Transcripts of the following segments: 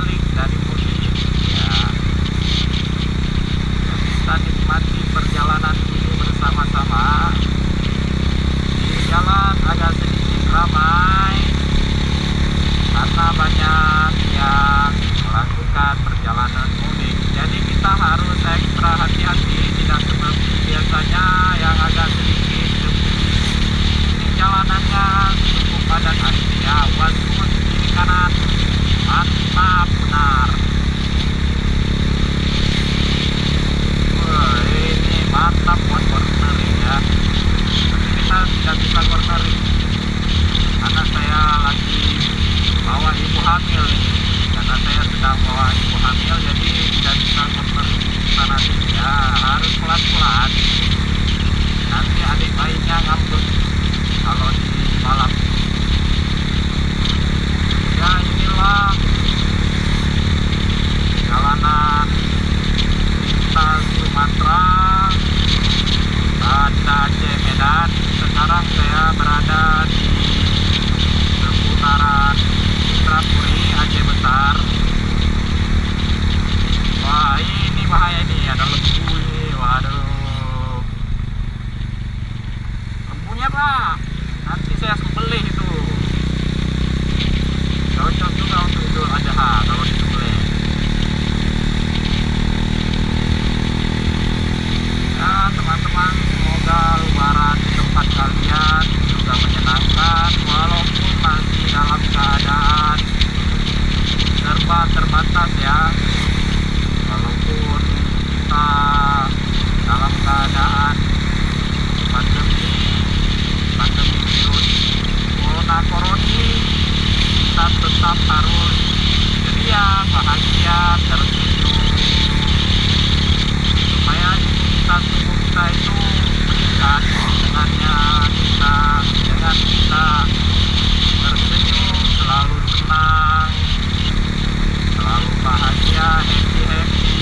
balik dari mudik ya. Kita nikmati perjalanan ini bersama-sama. Di jalan agak sedikit ramai karena banyak yang melakukan perjalanan mudik. Jadi kita harus ekstra hati-hati, tidak seperti biasanya yang agak sedikit sepi. Ini jalanannya cukup padat ya, waspada kiri kanan, mantap benar. Wah, ini mantap buat cornering ya. Tapi kita tidak bisa cornering karena saya lagi bawa ibu hamil nih. Karena saya sedang bawa ibu hamil, jadi tidak bisa cornering sana sini ya, harus pelan-pelan. Nanti adik bayinya ngambek kalau di balap. Ya inilah jalanan lintas Sumatera, Banda Aceh, Medan. Sekarang saya berada di seputaran Indrapuri, Aceh Besar. Wah ini bahaya ini, ada lembu ini, waduh. Lembunya pak, nanti saya sembelih itu. Cocok juga untuk Idul Adha kalau disembelih. Ya teman-teman, semoga lebaran di tempat kalian juga menyenangkan walaupun masih dalam keadaan serba terbatas ya. Walaupun kita dalam keadaan pandemi virus corona, kita tetap harus ceria, bahagia, tersenyum supaya imunitas tubuh kita itu meningkat. Dengan kita tersenyum, selalu senang, selalu bahagia, happy.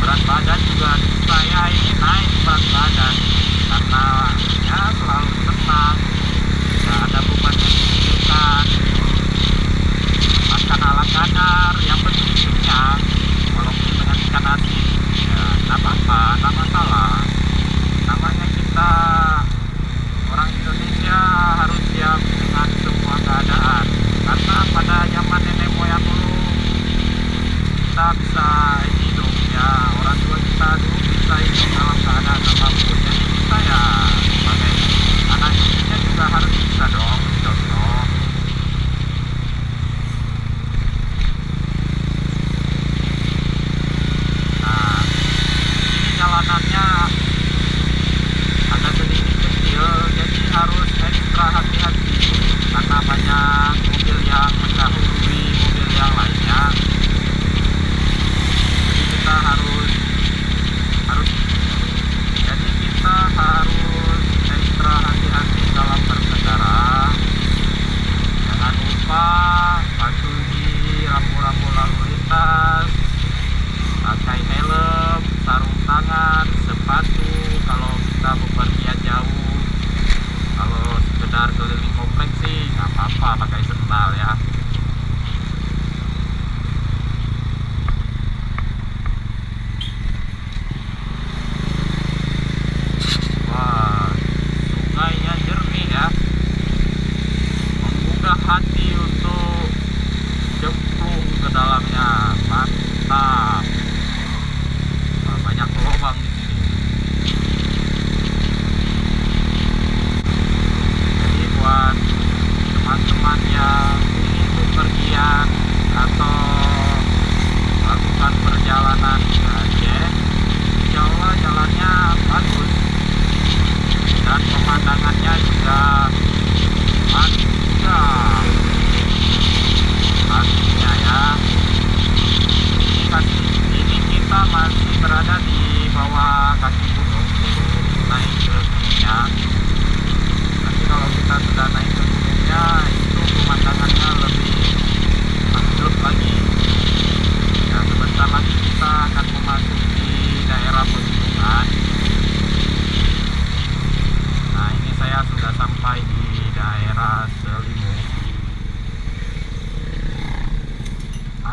Berat badan juga saya ini naik berat badan karena ya selalu senang, tidak ada beban yang dipikirkan, makan ala kadar, yang penting kenyang walaupun dengan ikan asin ya tidak apa-apa, tidak masalah. Namanya kita orang Indonesia harus siap dengan semua keadaan, karena pada zaman nenek moyang dulu kita bisa hidup ya, orang tua kita dulu bisa hidup dalam keadaan apapun. Jadi kita ya sebagai anak cucunya juga harus bisa dong contoh. Nah ini jalanannya agak sedikit kecil, jadi harus ekstra hati-hati karena banyak mobil yang mendahului mobil yang lainnya. Jadi kita harus ekstra hati-hati dalam berkendara. Jangan lupa patuhi rambu-rambu lalu lintas, pakai helm, sarung tangan, sepatu kalau kita bepergian jauh. Kalau sekedar keliling kompleks sih nggak apa-apa pakai sendal ya. Wah, sungainya jernih ya, menggugah hati untuk cemplung ke dalamnya. Mantap. Wah, banyak lubang di sini. Jadi buat teman-teman yang ingin bepergian atau melakukan perjalanan ke Aceh, insya Allah jalannya bagus dan pemandangannya juga mantap pastinya ya. Ini kasih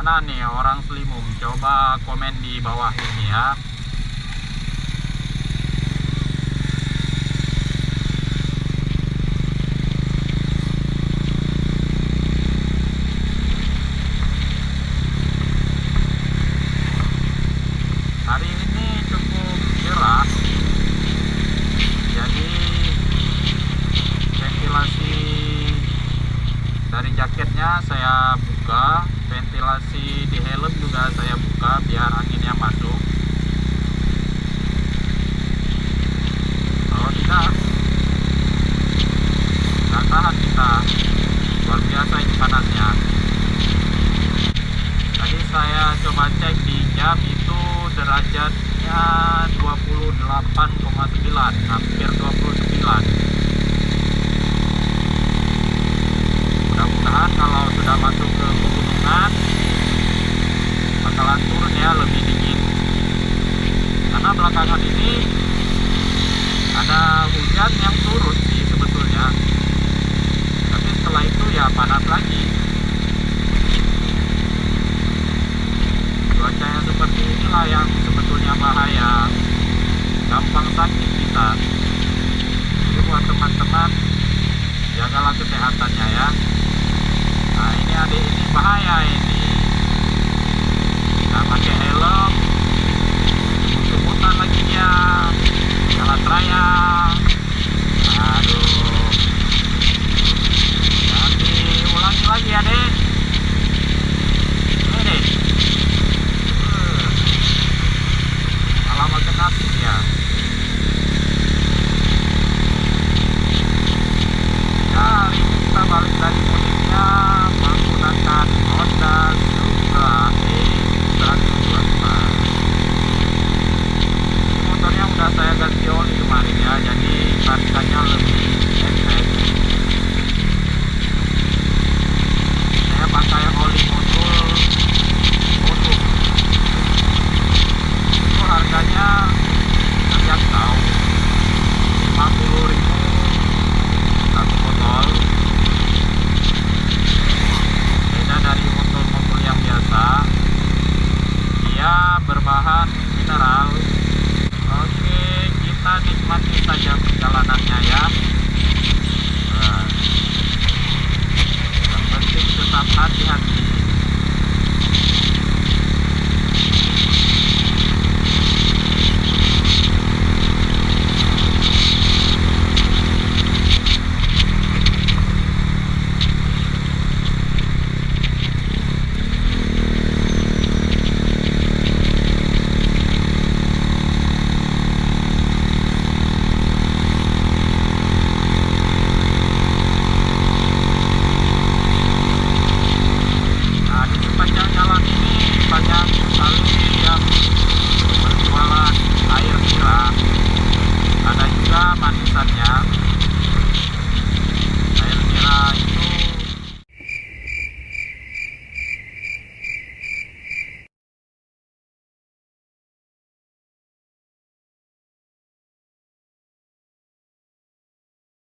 Mana nih orang Selimum? Coba komen di bawah ini ya. Hari ini cukup cerah, jadi ventilasi dari jaketnya saya buka, ventilasi di helm juga saya buka biar anginnya masuk. Kalau tidak, nggak tahan kita. Luar biasa ini panasnya. Tadi saya coba cek di jam itu derajatnya 28,9, hampir 29.